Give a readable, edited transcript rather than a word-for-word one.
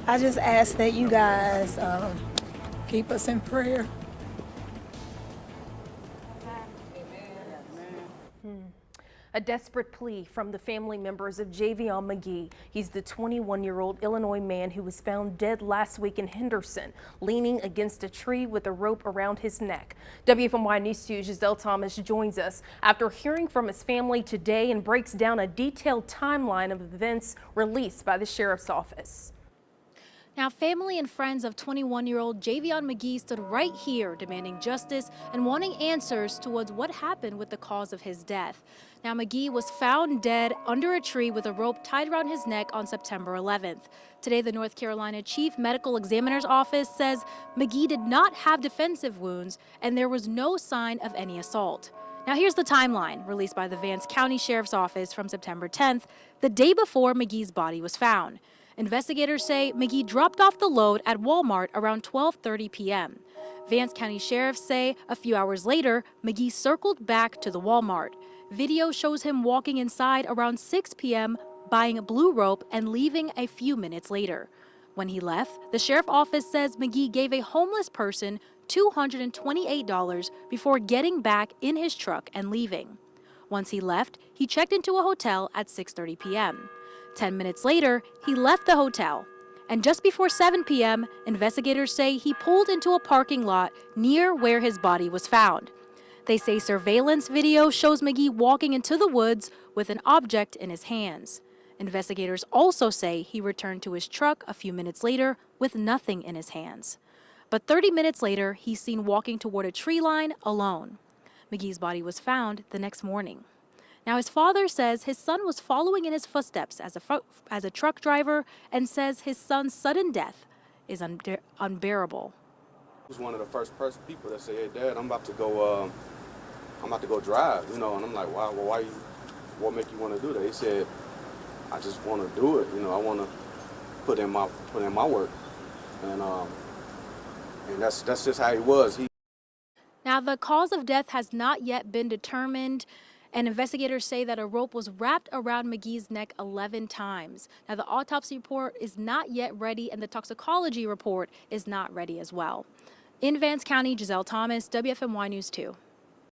I just ask that you guys keep us in prayer. A desperate plea from the family members of Javion Magee. He's the 21-year-old Illinois man who was found dead last week in Henderson, leaning against a tree with a rope around his neck. WFMY News 2's Giselle Thomas joins us after hearing from his family today and breaks down a detailed timeline of events released by the sheriff's office. Now, family and friends of 21-year-old Javion Magee stood right here demanding justice and wanting answers towards what happened with the cause of his death. Now, Magee was found dead under a tree with a rope tied around his neck on September 11th. Today, the North Carolina Chief Medical Examiner's Office says Magee did not have defensive wounds and there was no sign of any assault. Now, here's the timeline released by the Vance County Sheriff's Office from September 10th, the day before Magee's body was found. Investigators say Magee dropped off the load at Walmart around 12:30 p.m. Vance County sheriffs say a few hours later, Magee circled back to the Walmart. Video shows him walking inside around 6 p.m., buying a blue rope and leaving a few minutes later. When he left, the sheriff's office says Magee gave a homeless person $228 before getting back in his truck and leaving. Once he left, he checked into a hotel at 6:30 p.m. 10 minutes later, he left the hotel. And just before 7 p.m., investigators say he pulled into a parking lot near where his body was found. They say surveillance video shows Magee walking into the woods with an object in his hands. Investigators also say he returned to his truck a few minutes later with nothing in his hands. But 30 minutes later, he's seen walking toward a tree line alone. Magee's body was found the next morning. Now, his father says his son was following in his footsteps as a truck driver and says his son's sudden death is unbearable. He was one of the first people that said, "Hey, Dad, I'm about to go drive," and I'm like, "Wow, well, what make you want to do that?" He said, "I just want to do it. I want to put in my work," and that's just how he was. Now, the cause of death has not yet been determined. And investigators say that a rope was wrapped around Magee's neck 11 times. Now, the autopsy report is not yet ready, and the toxicology report is not ready as well. In Vance County, Giselle Thomas, WFMY News 2.